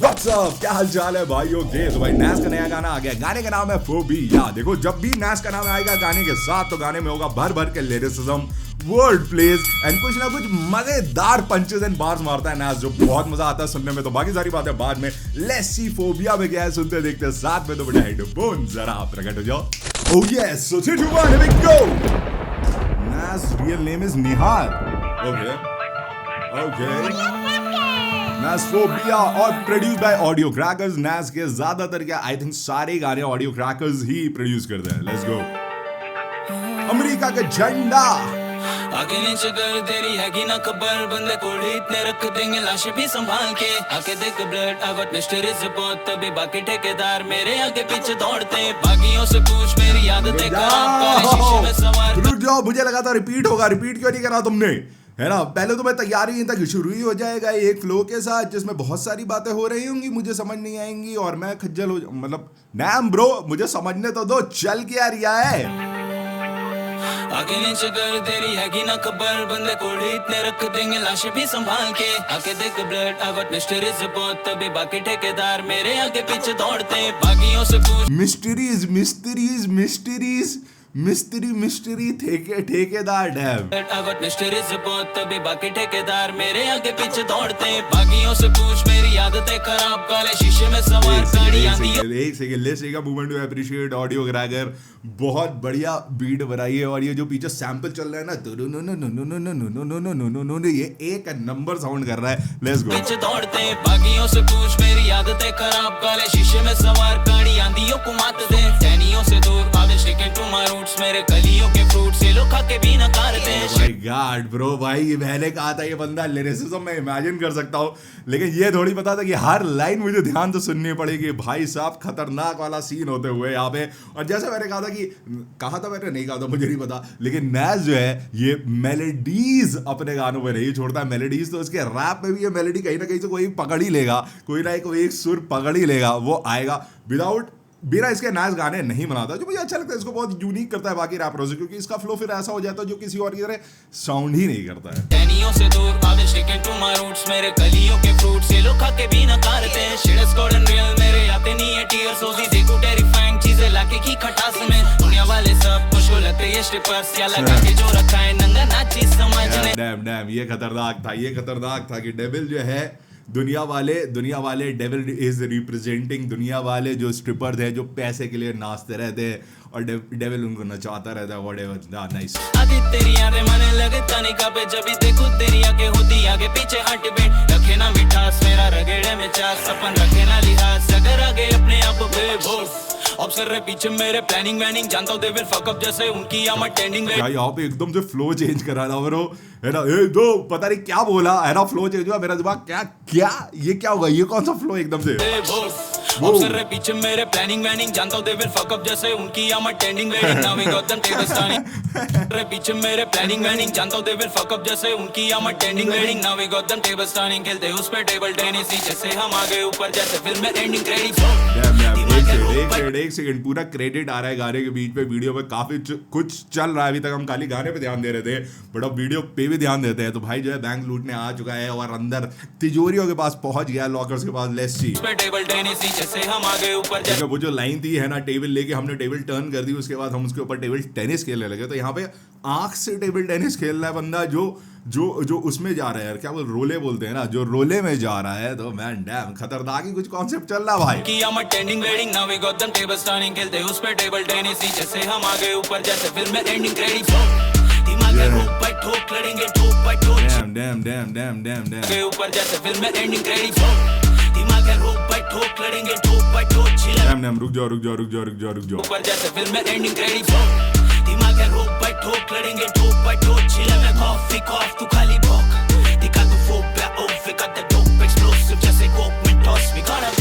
What's up? क्या हाल चाल है भाइयों के? तो भाई नैस का नया गाना आ गया। गाने का नाम है फोबिया। देखो जब भी नैस का नाम आएगा गाने के साथ तो गाने में होगा भर भर के लिरिसिज्म, वर्ड प्लेज एंड कुछ ना कुछ मजेदार पंचेस एंड बार्स मारता है नैस, जो बहुत मजा आता है सुनने में। तो बाकी सारी बातें बाद में। लेट्स सी फोबिया में क्या है, सुनते देखते हैं साथ में। तो बेटा हेडफोन जरा प्रकट हो जाओ। Oh yes, so 3, 2, 1, here we go. Nas real name is Nihar. Okay. Nas Phobia और produce by audio crackers. Nas के ज्यादातर क्या आई थिंक सारे गाने ऑडियो क्रैकर्स ही प्रोड्यूस करते हैं। Let's go. अमेरिका का झंडा आगे नीचे कर तेरी हैगी ना खबर, बंदे कोड़ी इतने रख देंगे लाश भी संभाल के। आके देख blood I got mystery report, तभी बाकी ठेकेदार मेरे आगे पीछे दौड़ते। बागियों से पूछ मेरी आदतें कहाँ, शीशे में सवार। रुक जाओ, मुझे लगा था रिपीट होगा। रिपीट क्यों नहीं करा तुमने, है ना? पहले तो मैं तैयारी तक शुरू ही हो जाएगा एक फ्लो के साथ जिसमें बहुत सारी बातें हो रही होंगी, मुझे समझ नहीं आएंगी और मैं खज्जल हो मतलब नैम ब्रो मुझे समझने तो दो, चल क्या रिया है। आगे नीचे कर तेरी हैगी ना खबर, बंदे कोड़ी इतने रख देंगे लाश भी संभाल के। आके देख blood I got mystery report, तभी बाकी ठेकेदार मेरे आगे पीछे दौड़ते। बागियों से पूछ मिस्ट्रीज मिस्ट्रीज मिस्ट्रीज मिस्ट्री ठेकेदार dam. I got mystery report, तभी बाकी ठेकेदार मेरे आगे पीछे दौड़ते। बागियों से पूछ मेरी आदतें खराब, काले शीशे में सवार गाड़ी आंधी। एक second let's take a moment to appreciate audio cracker. बहुत बढ़िया बीट बनाई है और ये जो पीछे सैंपल चल रहा है ना, ये एक नंबर साउंड कर रहा है। Let's go. पीछे दौड़ते बागियों से पूछ मेरी आदतें खराब, काले शीशे में सवार गाड़ी आंधियों को मात दे। टहनियों से दूर भावे शिके टू माय रूट्स, मेरे कलियों के फ्रूट से लोग खा के भी नकारते। माय गॉड ब्रो, भाई मैंने कहा था ये बंदा लिरिसिज्म में इमेजिन कर सकता हूँ, लेकिन ये थोड़ी पता था कि हर लाइन मुझे ध्यान से सुननी पड़ेगी। भाई साहब खतरनाक वाला सीन होते हुए यहाँ पे। और जैसे मैंने कहा था कि मैंने नहीं कहा था मुझे नहीं पता, लेकिन नैस जो है ये मेलोडीज अपने गानों में नहीं छोड़ता है। मेलोडीज तो इसके रैप में भी ये मेलोडी कहीं ना कहीं से कोई पकड़ ही लेगा, कोई ना कोई एक सुर पकड़ ही लेगा, वो आएगा। बिना इसके नैस गाने नहीं बनाता, जो मुझे अच्छा लगता है। इसको बहुत यूनिक करता है बाकी रैपरों से, क्योंकि इसका फ्लो फिर ऐसा हो जाता है जो किसी और की तरह साउंड ही नहीं करता है। टहनियों से दूर भावे शिके टू माय रूट्स, मेरे कलियों के फ्रूट से लोग खा के भी नकारते। शिट्स गॉडन रियल मेरे आते नहीं है टीयर्स, सोजी देखो टेरिफाइंग चीजें लाके की खटास में। दुनिया वाले सब खुश हो लगते ये स्ट्रिपर्स, या लगा के जो रखा है नंगा नाची समझने। डैम ये खतरनाक था कि डेविल जो है दुनिया वाले डेविल इज रिप्रेजेंटिंग दुनिया वाले जो स्ट्रिपर्स हैं जो पैसे के लिए नाचते रहते हैं और डेविल उनको नचाता रहता है। Whatever, nice. आगे तेरी यादें मने लगे तनिका पे, जब भी देखो तेरी आगे होती आगे पीछे हट बेट। रखे ना मिठास मेरा रगेड़े में चास, सपन रखे ना लिहाज अगर आगे अपने आप पे भोस। ऑब्सर रहे पीछे मेरे प्लानिंग वैनिंग, जानता हूँ दे विल फक अप जैसे उनकी या मैं टेंडिंग। क्या यहाँ पे एकदम से फ्लो चेंज करा ना ब्रो, है ना? ए दो पता नहीं क्या बोला, है ना? फ्लो चेंज हुआ, मेरा दिमाग क्या ये क्या होगा, ये कौन सा फ्लो एकदम से। ऑब्सर रहे पीछे मेरे प्लानिंग वैनिंग, जानता हूँ दे विल फक अप जैसे उनकी या मैं tending wedding. Now we got them table turning. रहे पीछे मेरे प्लानिंग वैनिंग, जानता हूँ दे विल फक अप जैसे उनकी या मैं tending wedding. Now we got them table turning, खेलते उस पे टेबल टेनिस जैसे हम आगे ऊपर जैसे फिल्म में एंडिंग क्रेडिट। एक सेकंड पूरा क्रेडिट आ रहा है गाने के बीच में। वीडियो में काफी कुछ चल रहा है, अभी तक हम खाली गाने पे ध्यान दे रहे थे, बट अब वीडियो पे भी ध्यान देते हैं। तो भाई जो है बैंक लूटने आ चुका है और अंदर तिजोरियों के पास पहुंच गया, लॉकर्स के पास। लेट्स सी टेबल टेनिस जैसे हम आगे ऊपर जैसे। वो जो लाइन थी है ना, टेबल लेके हमने टेबल टर्न कर दी, उसके बाद हम उसके ऊपर टेबल टेनिस खेलने लगे। तो यहाँ पे आंख से टेबल टेनिस खेल रहा है बंदा जो उसमें जा रहा है यार, क्या वो रोले बोलते हैं ना, जो रोले में जा रहा है। तो मैन डैम खतरनाक ही कुछ कॉन्सेप्ट चल रहा भाई। कि हम tending wedding, now we got them table turning, खेलते उस पे टेबल टेनिस जैसे हम आगे ऊपर जैसे फिल्म में एंडिंग क्रेडिट। दिमाग में ठोक पे ठोक लड़ेंगे, ठोक पे ठोक डैम के ऊपर जैसे फिल्म में एंडिंग क्रेडिट। दिमाग में ठोक पे ठोक लड़ेंगे, ठोक पे ठोक चिल्ला। डैम रुक जाओ ऊपर जैसे फिल्म में एंडिंग क्रेडिट। दिमाग में ठोक पे ठोक लड़ेंगे, ठोक पे ठोक चिल्ला। मैं कॉफ तू खाली भोक दिखा, तू phobia of we got the dope explosive जैसे कोक में टॉस वी गॉट अ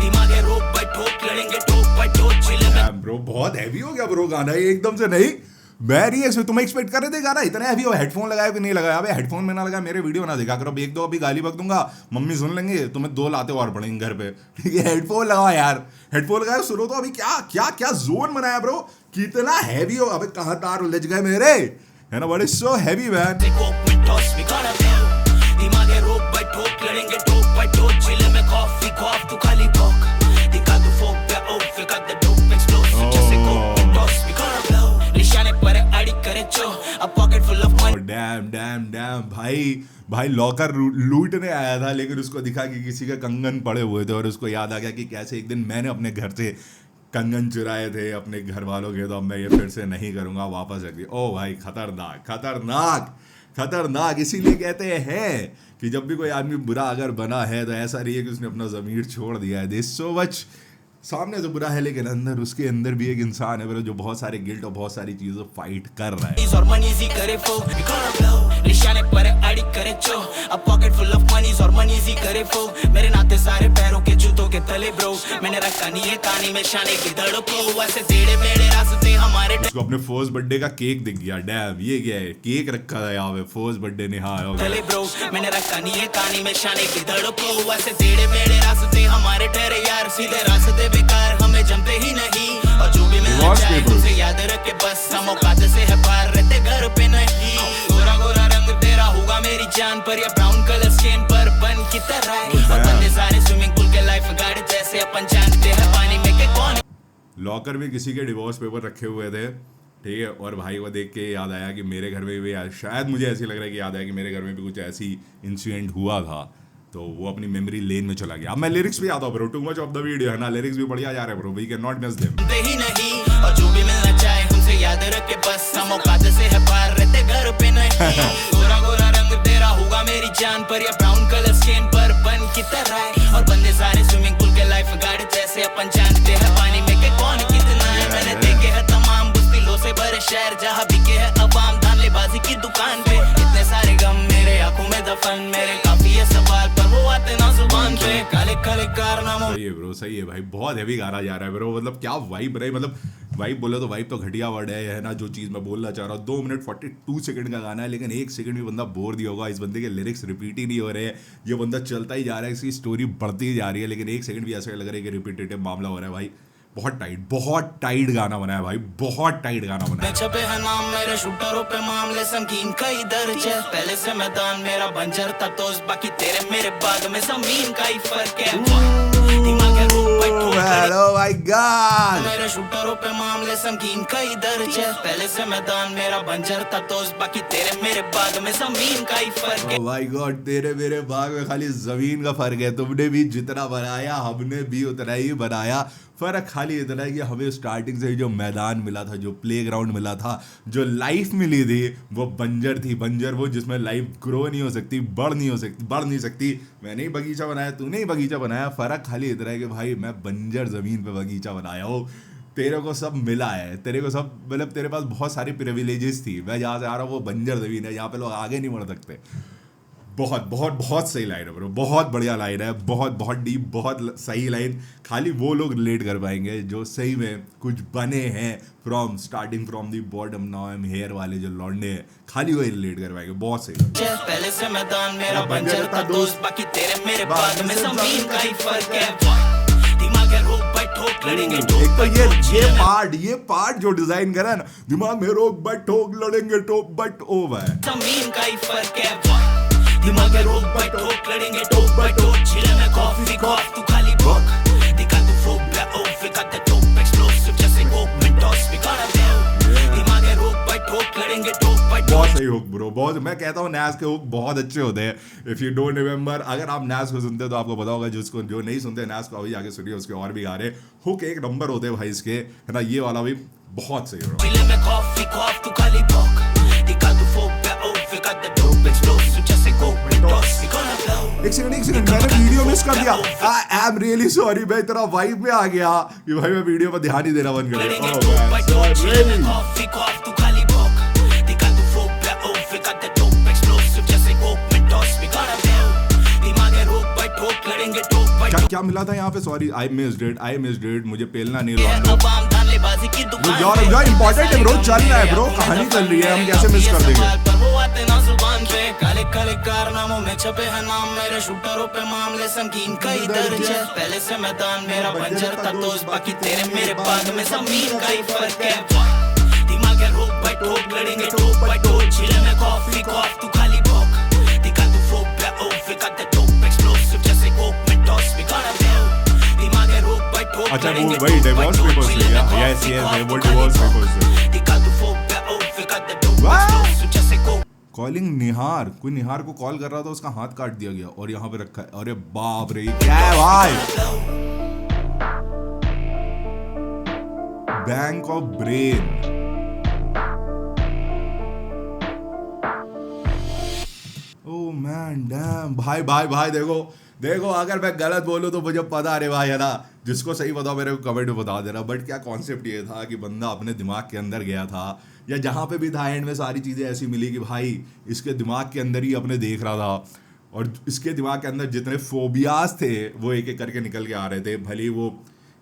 दिमाग में ठोक पे ठोक लड़ेंगे, ठोक पे ठोक चिल्ला। ब्रो बहुत हैवी हो गया ब्रो गाना ये एकदम से। नहीं मैं नहीं तुम एक्सपेक्ट कर रहे थे गाना इतना हैवी हो। हेडफोन लगाया कि नहीं लगाया? अबे हेडफोन में ना लगा, मेरे वीडियो ना देखा करो। एक दो अभी गाली बक दूंगा, मम्मी सुन लेंगे, तुम्हें 2 लाते और पड़ेंगे घर पे। ठीक है, हेडफोन लगाओ यार, हेडफोन लगाओ, सुनो तो अभी क्या जोन बनाया ब्रो, कितना हैवी हो। अबे कहाँ तार उलझ गए मेरे, है ना? But it's so heavy man. Coffee खौफ तू खाली भौंक दिखा तू फोक पे ओफ फिका द डोप एक्सप्लोसिव जैसे coke toss we gonna blow निशाने पर अड़ी करे चो a pocket full of money damn भाई लॉकर लूटने आया था, लेकिन उसको दिखा कि किसी का कंगन पड़े हुए थे और उसको याद आ गया कि कैसे एक दिन मैंने अपने घर से कंगन चुराए थे अपने घर वालों के, तो अब मैं ये फिर से नहीं करूँगा, वापस रख दिया। ओ भाई खतरनाक खतरनाक खतरनाक। इसीलिए कहते हैं कि जब भी कोई आदमी बुरा अगर बना है तो ऐसा नहीं है कि उसने अपना ज़मीर छोड़ दिया है। दिस सो मच सामने तो बुरा है लेकिन अंदर उसके अंदर भी एक इंसान है जो बहुत सारे गिल्ट और बहुत सारी चीज़ों फाइट कर रहा है। और मनीजी करे फो निशाने पर अड़ी करे चो अ पॉकेट फुल ऑफ मनीज और मनीजी करे फो मेरे नाते सारे पैरों के जूतों के तले ब्रो मैंने रखा नहीं है कहानी में शाने की धड़को वैसे टेढ़े मेढ़े रास्ते हमारे। उसको अपने फर्स्ट बर्थडे का केक दिख गया। डैम ये क्या है, केक रखा था यहाँ पे फर्स्ट बर्थडे ने। हाँ तले ब्रो मैंने रखा नहीं है कहानी में शाने की धड़को वैसे टेढ़े मेढ़े रास्ते हमारे ठहरे यार सीधे रास्ते बेकार हमें जमते ही नहीं और जो भी मिलना चाहे तुमसे याद रखे बस हम औकात से है पार रहते घर पे नहीं। गोरा गोरा रंग तेरा होगा मेरी जान पर या ब्राउन कलर स्किन पर बन की तरह और बंदे सारे स्विमिंग पूल के लाइफ गार्ड जैसे अपन जानते हैं पानी में के कौन। लॉकर में किसी के डिवोर्स पेपर रखे हुए थे, ठीक है, और भाई को देख के याद आया कि मेरे घर में भी शायद मुझे ऐसी लग रहा है कि याद आया कि मेरे घर में भी कुछ ऐसी इंसिडेंट हुआ था, तो वो अपनी मेमोरी लेन में चला गया। अब मैं लिरिक्स भी आता हूँ bro, too much of the video है ना, लिरिक्स भी बढ़िया जा रहे हैं bro, we can not miss them. ही नहीं और जो भी मिलना चाहे हमसे याद रखे बस हम औकात से है पार रहते घर पे नहीं। गोरा गोरा रंग तेरा होगा मेरी जान पर या ब्राउन कलर स्किन पर बन की तरह और बंदे सारे स्विमिंग पूल के लाइफ गार्ड जैसे अपन जानते हैं पानी में के कौन कितना है। मैंने देखे है तमाम बुस्तिलों से भरे शहर जहाँ बिके है अवाम धानलेबाजी की दुकान पे इतने सारे गम मेरे आंखों में दफन मेरे काफी है सवाल पर वो आते ना जुबान पे काले काले कारनामों। सही है ब्रो, सही है भाई, बहुत हैवी गाना जा रहा है ब्रो, मतलब क्या वाइब रही, मतलब वाइब बोले तो वाइब तो घटिया वर्ड है ना, जो चीज़ मैं बोलना चाह रहा हूँ। 2 मिनट 42 सेकंड का गाना है लेकिन 1 सेकंड भी बंदा बोर नहीं होगा। इस बंदे के लिरिक्स रिपीट ही नहीं हो रहे हैं, ये बंदा चलता ही जा रहा है, इसकी स्टोरी बढ़ती ही जा रही है, लेकिन 1 सेकंड भी ऐसा लग रहा है कि रिपीटेटिव मामला हो रहा है भाई। बहुत टाइट गाना बनाया भाई, बहुत टाइट गाना बनाया। छपे है नाम मेरे शूटरों पे मामले संगीन कई दर्ज है पहले से मैदान मेरा बंजर था तो बाकी तेरे मेरे बाग में जमीन का ही फर्क है। दिमाग है रूप पे हेलो माय गॉड, मेरे शूटरों पे मामले संगीन कई दर्ज है पहले से मैदान मेरा बंजर था तो बाकी तेरे मेरे बाग में जमीन का ही फर्क है। ओह माय गॉड, तेरे मेरे बाग में खाली जमीन का फर्क है, तुमने भी जितना बनाया हमने भी उतना ही बनाया, फर्क खाली इतना है कि हमें स्टार्टिंग से जो मैदान मिला था, जो प्लेग्राउंड मिला था, जो लाइफ मिली थी वो बंजर थी। बंजर वो जिसमें लाइफ ग्रो नहीं हो सकती, बढ़ नहीं सकती। मैंने ही बगीचा बनाया, तूने ही बगीचा बनाया, फ़र्क खाली इतना है कि भाई मैं बंजर ज़मीन पे बगीचा बनाया हूँ, तेरे को सब मिला है, तेरे को सब मतलब तेरे पास बहुत सारी प्रिविलेजेस थी। मैं जहाँ से आ रहा हूँ वो बंजर ज़मीन है, यहाँ पे लोग आगे नहीं बढ़ सकते। बहुत सही लाइन है ब्रो, बहुत बढ़िया लाइन है, बहुत डीप, बहुत सही लाइन। खाली वो लोग रिलेट कर पाएंगे जो सही में कुछ बने हैं starting from the bottom, now I am here वाले जो लौंडे हैं, खाली वही रिलेट कर पाएंगे। बहुत सही। पहले से मैदान मेरा बंजर था दोस्त बाकी तेरे मेरे बाग में जमीन का ही फर्क है। दिमाग है रोक बैठ ठोक लड़ेंगे एक तो ये पार्ट जो डिजाइन करा ना, दिमाग में रोक बैठ ठोक लड़ेंगे टोप बट ओवर, जमीन का ही फर्क है। दिमाग है रोक बैठ ठोक लड़ेंगे टोप बट चिले में कॉफी खौफ तू खाली भौंक दिखा तू फोक पे ओफ फिका द डोप एक्सप्लोसिव जैसे कोक में टॉस वी गोना ब्लो। दिमाग है रोक बैठ ठोक लड़ेंगे टोप बट। बहुत सही हुक ब्रो, बहुत, मैं कहता हूँ नैस के हुक बहुत अच्छे होते हैं। इफ यू डोंट रिमेंबर, अगर आप नैस को सुनते हो तो आपको पता होगा, जिसको जो नहीं सुनते नैस को अभी आगे सुनिए, उसके और भी गाने हुक एक नंबर होते हैं भाई इसके, है ना। ये वाला भी बहुत सही ब्रो। चिले में कॉफी खौफ तू खाली भौंक दिखा तू फोक पे ओफ फिका द डोप एक्सप्लोसिव जैसे कोक में टॉस वी गोना ब्लो। एक सेकंड मैंने वीडियो मिस कर दिया, आई एम रियली सॉरी, मैं इतना वाइब में आ गया कि भाई मैं वीडियो पर ध्यान ही देना बंद कर दिया। कॉफी खौफ तू खाली भौंक दिखा तू फोक पे ओफ फिका द डोप एक्सप्लोसिव जैसे कोक में टॉस वी गोना ब्लो। दिमाग है रोक बैठ ठोक लड़ेंगे टोप बट। क्या मिला था यहाँ पे, सॉरी आई मिस्ड इट, मुझे पेलना नहीं रहा। अवाम धानलेबाजी की दुकान यार इंपॉर्टेंट है ब्रो, चल रहा है ब्रो, कहानी चल रही है, हम कैसे मिस कर देंगे। पर वो आते ना जुबान पे काले काले कारनामों में छपे है नाम मेरे शूटरों पे मामले संगीन कई दर्ज है पहले से मैदान मेरा बंजर था दोस्त बाकी तेरे मेरे बाग में जमीन का ही फर्क है। दिमाग है रोक बैठ ठोक लड़ेंगे टोप बट चिले में कॉफी खौफ तू खाली भौंक दिखा तू फोक पे ओफ फिका द डोप एक्सप्लोसिव जैसे कोक में टॉस वी अच्छा वो वही डिवोर्स पेपर्स ले गया, यस यस वो डिवोर्स पेपर्स है। कॉलिंग निहार, कोई निहार को कॉल कर रहा था, उसका हाथ काट दिया गया और यहाँ पे रखा है। अरे बाप रे, क्या है भाई? Bank of brain, oh man damn, भाई भाई भाई देखो अगर मैं गलत बोलूं तो मुझे पता, अरे भाई है ना, जिसको सही पता मेरे को कमेंट में बता देना। बट क्या कॉन्सेप्ट ये था कि बंदा अपने दिमाग के अंदर गया था, या जहाँ पे भी था एंड में सारी चीज़ें ऐसी मिली कि भाई इसके दिमाग के अंदर ही अपने देख रहा था, और इसके दिमाग के अंदर जितने फोबियाज थे वो एक एक करके निकल के आ रहे थे। भले वो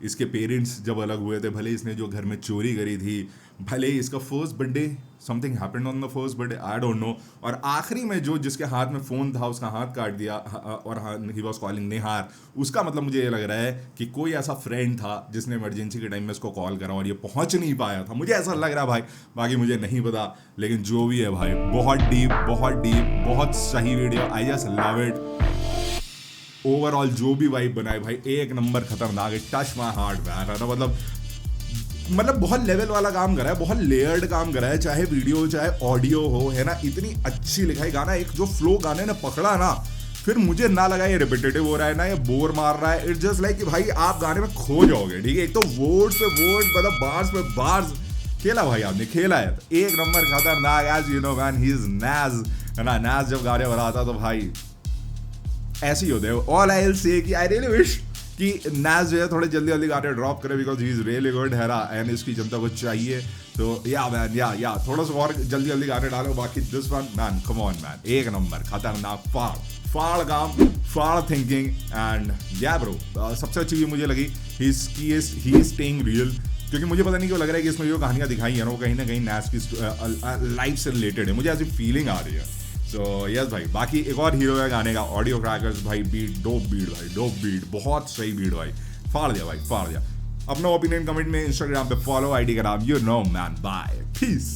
इसके पेरेंट्स जब अलग हुए थे, भले इसने जो घर में चोरी करी थी, भले इसका first birthday something happened on the first birthday, I don't know, और आखिरी में जो जिसके हाथ में फ़ोन था उसका हाथ काट दिया, और ही वॉज कॉलिंग निहार। उसका मतलब मुझे ये लग रहा है कि कोई ऐसा फ्रेंड था जिसने इमरजेंसी के टाइम में उसको कॉल करा और ये पहुंच नहीं पाया था, मुझे ऐसा लग रहा है भाई, बाकी मुझे नहीं पता। लेकिन जो भी है भाई, बहुत डीप बहुत सही video, I just love it. Overall जो भी वाइब बनाए भाई, एक नंबर खतरनाक है, टच माय हार्ट मैन, है ना। मतलब बहुत लेवल वाला काम करा है, बहुत लेयर्ड काम करा है, चाहे वीडियो चाहे ऑडियो हो, है ना। इतनी अच्छी लिखाई गाना, एक जो फ्लो गाने ने पकड़ा ना, फिर मुझे ना लगा ये रिपीटेटिव हो रहा है ना ये बोर मार रहा है। इट्स जस्ट लाइक कि भाई आप गाने में खो जाओगे, ठीक है। एक तो वर्ड्स पे वर्ड्स, मतलब बार्स पे बार्स खेला भाई, आपने खेला है, तो एक नंबर खतरनाक। As you know man, he is Naaz, है ना। नाज जब गाने बनाता तो भाई ऐसे ही होते हैं। ऑल आई विल से कि आई रियली विश कि नाज जो है थोड़े जल्दी गाने ड्रॉप करे, because he is really good, है ना, एंड इसकी जनता को चाहिए। तो या मैन, या थोड़ा सा और जल्दी गाने डालो। बाकी this one man, come on man, एक नंबर खतरनाक, फाड़ काम, फाड़ थिंकिंग, एंड या ब्रो सबसे अच्छी चीज मुझे लगी ही इज स्टेइंग रियल, क्योंकि मुझे पता नहीं क्यों लग रहा है कि इसमें जो कहानियां दिखाई है ना, वो कहीं ना कहीं नाज की लाइफ से रिलेटेड है, मुझे ऐसी फीलिंग आ रही है। सो यस भाई, बाकी एक और हीरो है गाने का, ऑडियो क्रैकर्स भाई, डोप बीट, बहुत सही बीट भाई, फाड़ दिया। अपना ओपिनियन कमेंट में, इंस्टाग्राम पे फॉलो, आईडी का नाम you know man, bye, piece.